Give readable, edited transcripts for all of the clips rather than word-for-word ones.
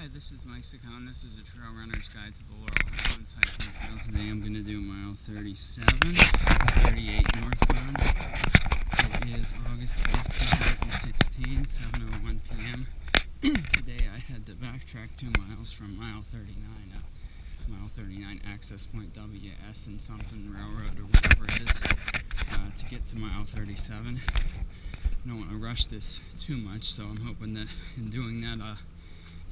Hi, this is Mike Ciccone. This is a trail runner's guide to the Laurel Highlands Hiking Trail. Today I'm going to do mile 37, 38 northbound. It is August 5th, 2016, 7:01 p.m. Today I had to backtrack 2 miles from mile 39 access point WS and something railroad or whatever it is to get to mile 37. I don't want to rush this too much, so I'm hoping that in doing that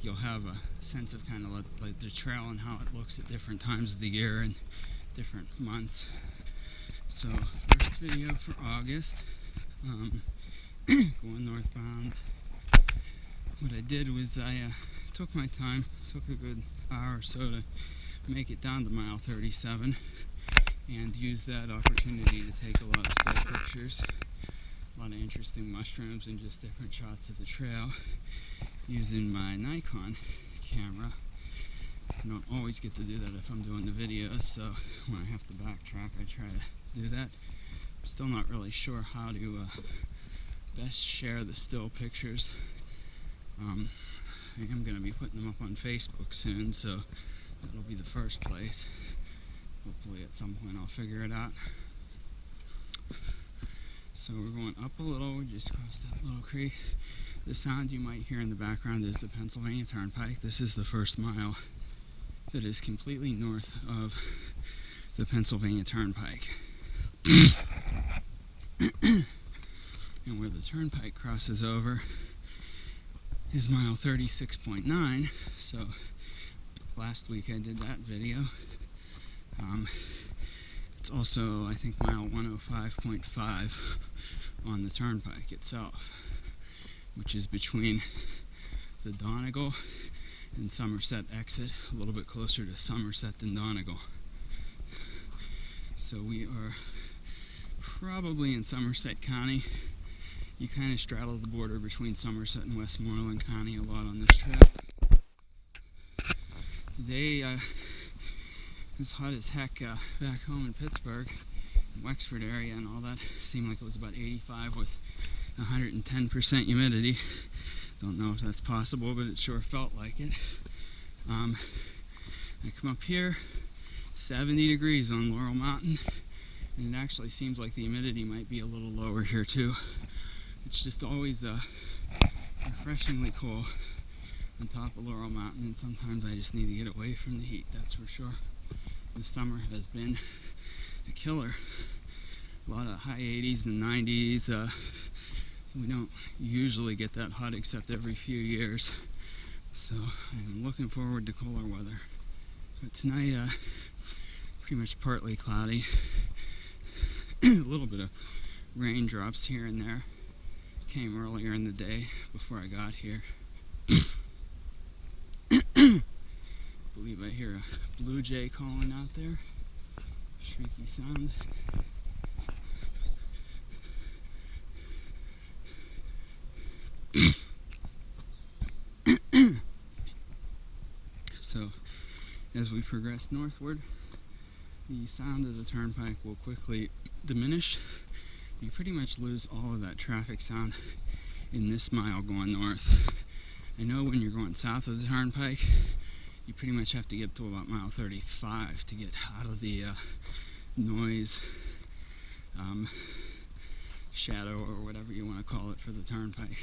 you'll have a sense of kind of like the trail and how it looks at different times of the year and different months. So first video for August, going northbound. What I did was I took my time, took a good hour or so to make it down to mile 37 and used that opportunity to take a lot of still pictures, a lot of interesting mushrooms and just different shots of the trail using my Nikon camera. I don't always get to do that if I'm doing the videos, so when I have to backtrack I try to do that. I'm still not really sure how to best share the still pictures. I am going to be putting them up on Facebook soon, so that'll be the first place. Hopefully at some point I'll figure it out. So we're going up a little, we just crossed that little creek. The sound you might hear in the background is the Pennsylvania Turnpike. This is the first mile that is completely north of the Pennsylvania Turnpike. And where the turnpike crosses over is mile 36.9. So last week I did that video. It's also, I think, mile 105.5 on the turnpike itself, which is between the Donegal and Somerset exit, a little bit closer to Somerset than Donegal. So we are probably in Somerset County. You kind of straddle the border between Somerset and Westmoreland County a lot on this trail. Today it's hot as heck back home in Pittsburgh, Wexford area and all that. Seemed like it was about 85 with 110% humidity. Don't know if that's possible, but it sure felt like it. I come up here, 70 degrees on Laurel Mountain, and it actually seems like the humidity might be a little lower here too. It's just always refreshingly cool on top of Laurel Mountain, and sometimes I just need to get away from the heat, that's for sure. The summer has been a killer. A lot of high 80s and 90s. We don't usually get that hot except every few years. So I'm looking forward to cooler weather. But tonight, pretty much partly cloudy. A little bit of raindrops here and there. Came earlier in the day before I got here. I believe I hear a blue jay calling out there. Shrieky sound. So, as we progress northward, the sound of the turnpike will quickly diminish. You pretty much lose all of that traffic sound in this mile going north. I know when you're going south of the turnpike, you pretty much have to get to about mile 35 to get out of the noise shadow or whatever you want to call it for the turnpike.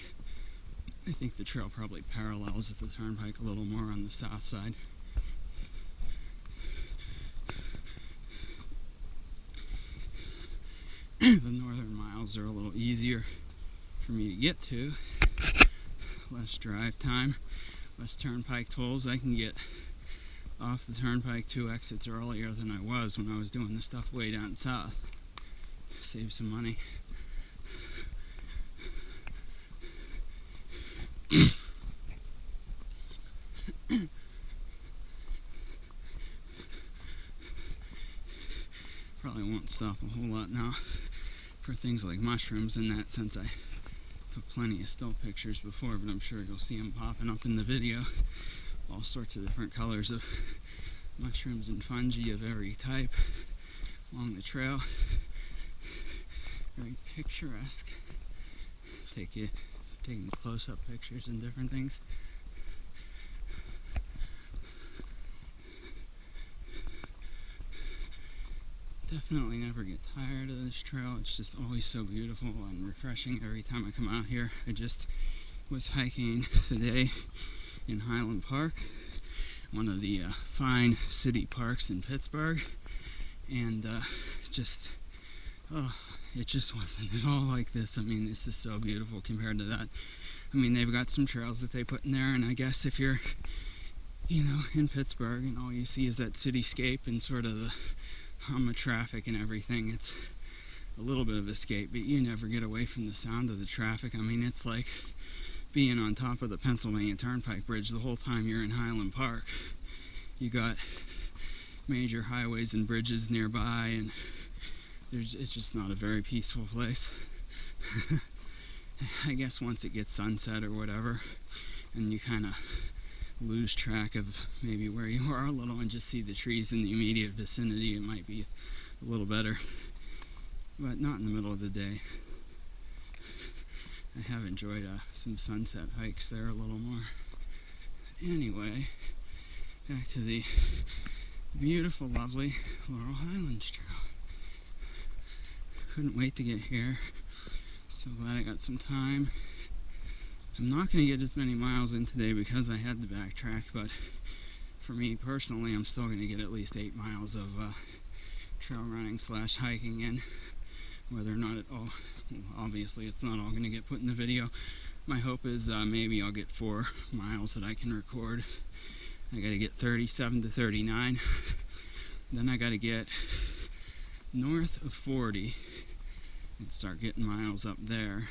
I think the trail probably parallels the turnpike a little more on the south side. The northern miles are a little easier for me to get to. Less drive time, less turnpike tolls. I can get off the turnpike 2 exits earlier than I was when I was doing the stuff way down south. Save some money. Probably won't stop a whole lot now for things like mushrooms in that, since I took plenty of still pictures before, but I'm sure you'll see them popping up in the video. All sorts of different colors of mushrooms and fungi of every type along the trail. Very picturesque. Taking close-up pictures and different things. definitely never get tired of this trail. It's just always so beautiful and refreshing every time I come out here. I just was hiking today in Highland Park, one of the fine city parks in Pittsburgh, and it just wasn't at all like this. I mean, this is so beautiful compared to that. I mean, they've got some trails that they put in there, and I guess if you're, in Pittsburgh and all you see is that cityscape and sort of the hum of traffic and everything, it's a little bit of escape, but you never get away from the sound of the traffic. I mean, it's like being on top of the Pennsylvania Turnpike Bridge the whole time you're in Highland Park. You got major highways and bridges nearby, and it's just not a very peaceful place. I guess once it gets sunset or whatever, and you kind of lose track of maybe where you are a little and just see the trees in the immediate vicinity, it might be a little better, but not in the middle of the day. I have enjoyed some sunset hikes there a little more. Anyway, back to the beautiful, lovely Laurel Highlands Trail. Couldn't wait to get here. So glad I got some time. I'm not going to get as many miles in today because I had to backtrack, but for me personally, I'm still going to get at least 8 miles of trail running / hiking in. Whether or not well, obviously it's not all going to get put in the video. My hope is maybe I'll get 4 miles that I can record. I got to get 37 to 39. Then I got to get north of 40 and start getting miles up there.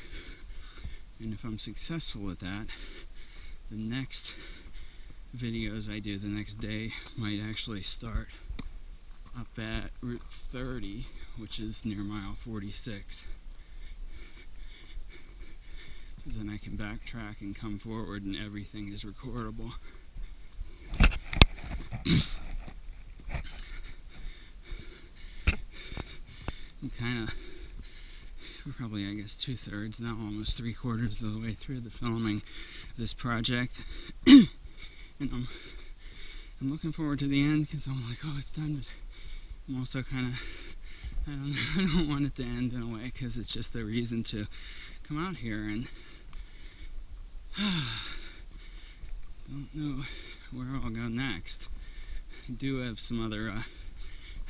And if I'm successful at that, the next videos I do the next day might actually start up at Route 30, which is near mile 46. Because then I can backtrack and come forward and everything is recordable. I'm kind of, probably I guess 2/3 now, almost 3/4 of the way through the filming this project. And I'm looking forward to the end because I'm like, oh, it's done, but I'm also kind of, I don't want it to end in a way because it's just a reason to come out here, and don't know where I'll go next. I do have some other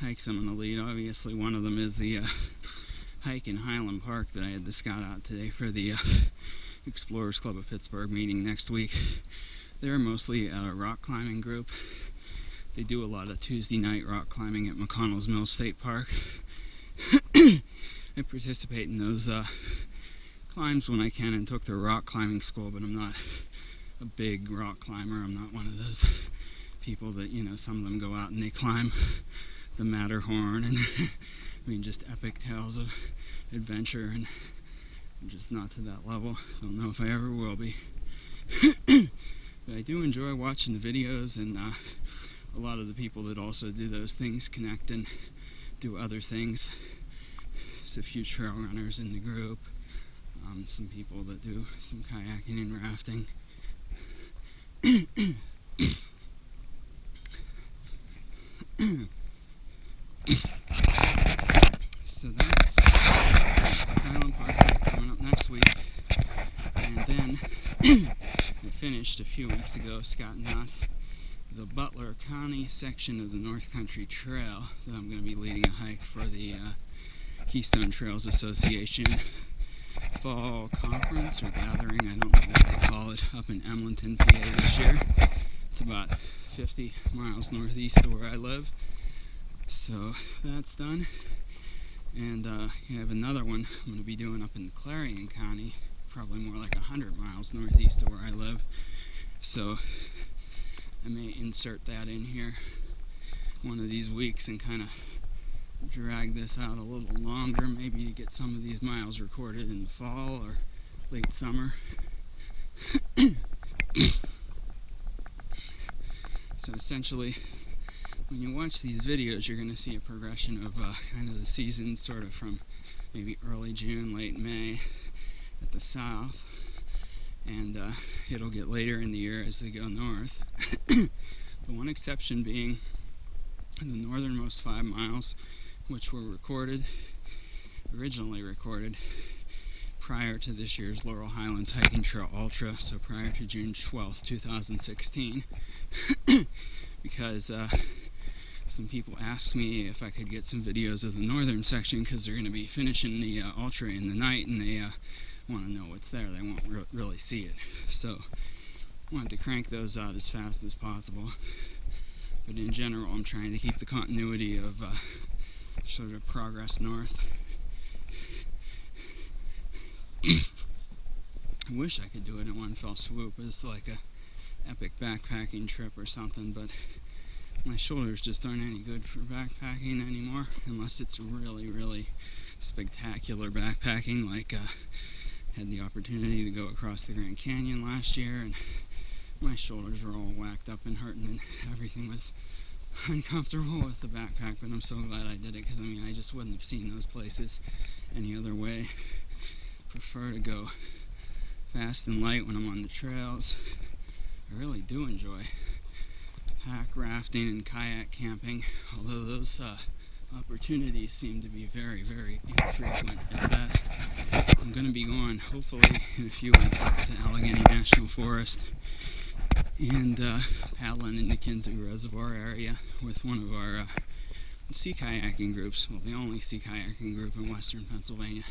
hikes I'm going to lead. Obviously one of them is the hike in Highland Park that I had to scout out today for the Explorers Club of Pittsburgh meeting next week. They're mostly a rock climbing group. They do a lot of Tuesday night rock climbing at McConnell's Mill State Park. I participate in those climbs when I can and took their rock climbing school, but I'm not a big rock climber. I'm not one of those people that, some of them go out and they climb the Matterhorn and I mean, just epic tales of adventure, and I'm just not to that level. Don't know if I ever will be. But I do enjoy watching the videos, and a lot of the people that also do those things connect and do other things. There's a few trail runners in the group, some people that do some kayaking and rafting. So that's Highland Park coming up next week, and then I finished a few weeks ago scouting out the Butler County section of the North Country Trail that I'm going to be leading a hike for the Keystone Trails Association fall conference or gathering, I don't know what they call it, up in Emlenton, PA this year. It's about 50 miles northeast of where I live. So that's done. And I have another one I'm going to be doing up in Clarion County, probably more like 100 miles northeast of where I live. So I may insert that in here one of these weeks and kind of drag this out a little longer, maybe to get some of these miles recorded in the fall or late summer. So essentially, when you watch these videos, you're going to see a progression of kind of the season, sort of from maybe early June, late May at the south, and it'll get later in the year as they go north. The one exception being the northernmost 5 miles which were originally recorded prior to this year's Laurel Highlands Hiking Trail Ultra, so prior to June 12th, 2016, because some people asked me if I could get some videos of the northern section because they're going to be finishing the Ultra in the night, and they want to know what's there. They won't really see it. So I wanted to crank those out as fast as possible. But in general, I'm trying to keep the continuity of sort of progress north. I wish I could do it in one fell swoop. It's like a epic backpacking trip or something, but my shoulders just aren't any good for backpacking anymore, unless it's really, really spectacular backpacking, like had the opportunity to go across the Grand Canyon last year, and my shoulders were all whacked up and hurting, and everything was uncomfortable with the backpack, but I'm so glad I did it, because I mean, I just wouldn't have seen those places any other way. Prefer to go fast and light when I'm on the trails. I really do enjoy pack rafting and kayak camping, although those opportunities seem to be very, very infrequent at best. I'm going to be going, hopefully, in a few weeks up to Allegheny National Forest and paddling in the Kinzig Reservoir area with one of our sea kayaking groups. Well, the only sea kayaking group in western Pennsylvania,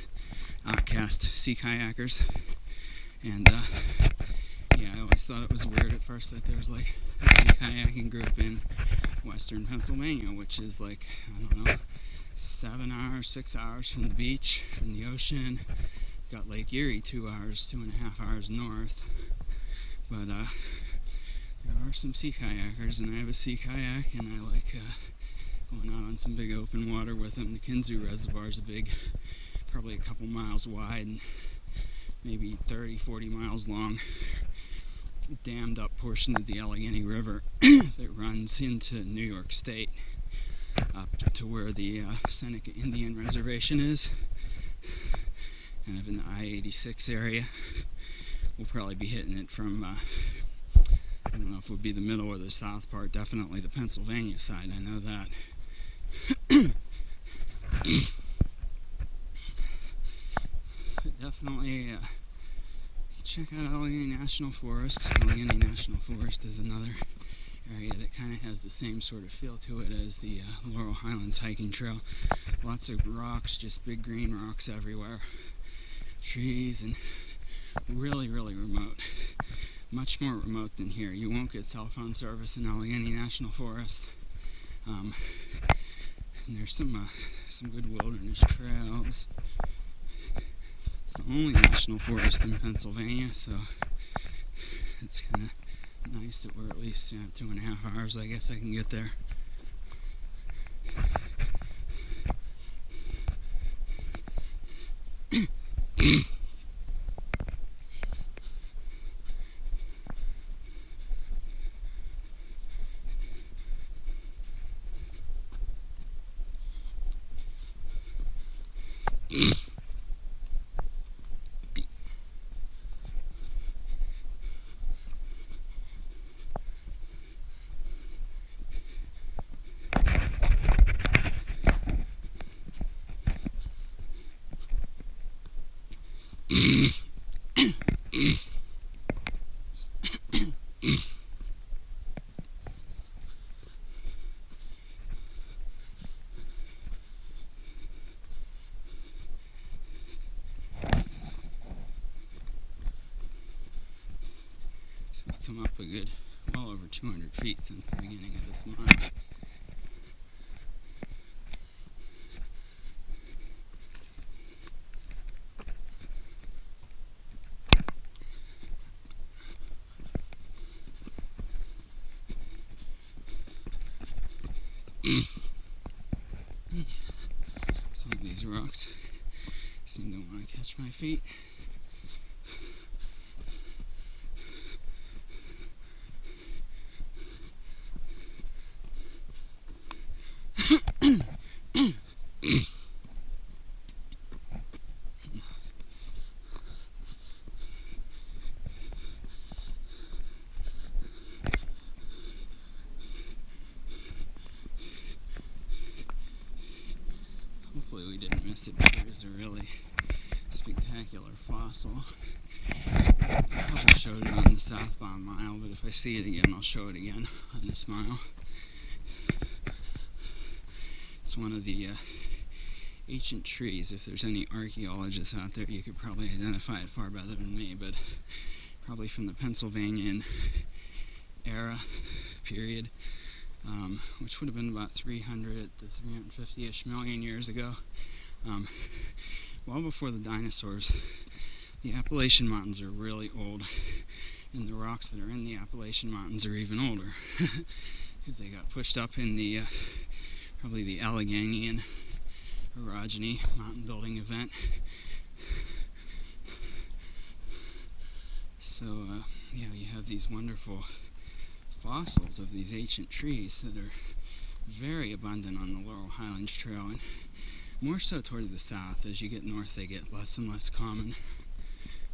Outcast Sea Kayakers. And yeah, I always thought it was weird at first that there was like a sea kayaking group in western Pennsylvania, which is like, I don't know, 7 hours, 6 hours from the beach, from the ocean. Got Lake Erie 2 hours, 2.5 hours north. But there are some sea kayakers, and I have a sea kayak, and I like going out on some big open water with them. The Kinzig Reservoir is probably a couple miles wide and maybe 30-40 miles long, dammed up portion of the Allegheny River that runs into New York State up to where the Seneca Indian Reservation is, kind of in the I-86 area. We'll probably be hitting it from I don't know if it would be the middle or the south part, definitely the Pennsylvania side, I know that. Definitely check out Allegheny National Forest. Allegheny National Forest is another area that kind of has the same sort of feel to it as the Laurel Highlands Hiking Trail. Lots of rocks, just big green rocks everywhere. Trees, and really, really remote. Much more remote than here. You won't get cell phone service in Allegheny National Forest. And there's some good wilderness trails. It's the only national forest in Pennsylvania, so it's kind of nice that we're at least 2.5 hours, I guess I can get there. We've come up a good, well over 200 feet since the beginning of this month. Some of these rocks seem to want to catch my feet. was a really spectacular fossil. I probably showed it on the southbound mile, but if I see it again, I'll show it again on this mile. It's one of the ancient trees. If there's any archaeologists out there, you could probably identify it far better than me, but probably from the Pennsylvanian era period, which would have been about 300 to 350-ish million years ago. Well before the dinosaurs. The Appalachian Mountains are really old, and the rocks that are in the Appalachian Mountains are even older because they got pushed up in the probably the Alleghenian orogeny mountain building event. So yeah, you have these wonderful fossils of these ancient trees that are very abundant on the Laurel Highlands Trail, and more so toward the south. As you get north, they get less and less common.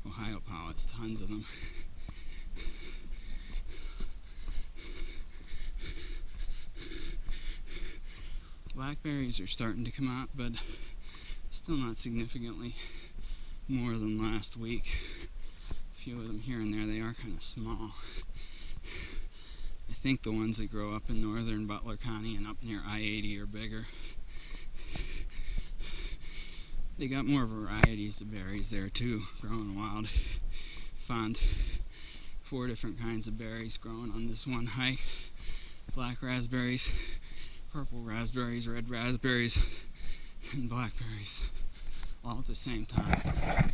Ohio pallets, tons of them. Blackberries are starting to come out, but still not significantly more than last week. A few of them here and there. They are kind of small. I think the ones that grow up in northern Butler County and up near I-80 are bigger. They got more varieties of berries there too, growing wild. Found 4 different kinds of berries growing on this one hike. Black raspberries, purple raspberries, red raspberries, and blackberries, all at the same time.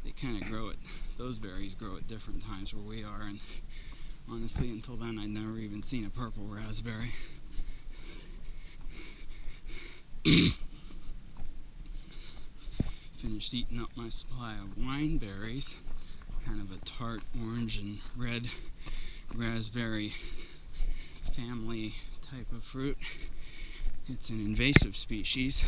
They kind of grow it, those berries grow at different times where we are, and honestly, until then, I'd never even seen a purple raspberry. Finished eating up my supply of wine berries, kind of a tart orange and red raspberry family type of fruit. It's an invasive species,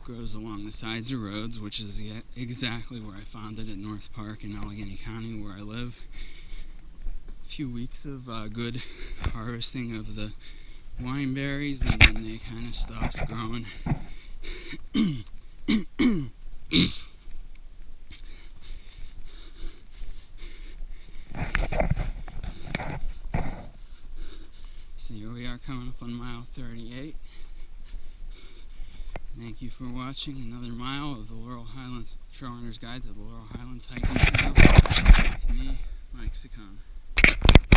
grows along the sides of roads, which is exactly where I found it at North Park in Allegheny County, where I live. A few weeks of good harvesting of the wine berries, and then they kind of stopped growing. So here we are coming up on mile 38. Thank you for watching another mile of the Laurel Highlands Trail Runner's Guide to the Laurel Highlands Hiking Trail with me, Ciccone.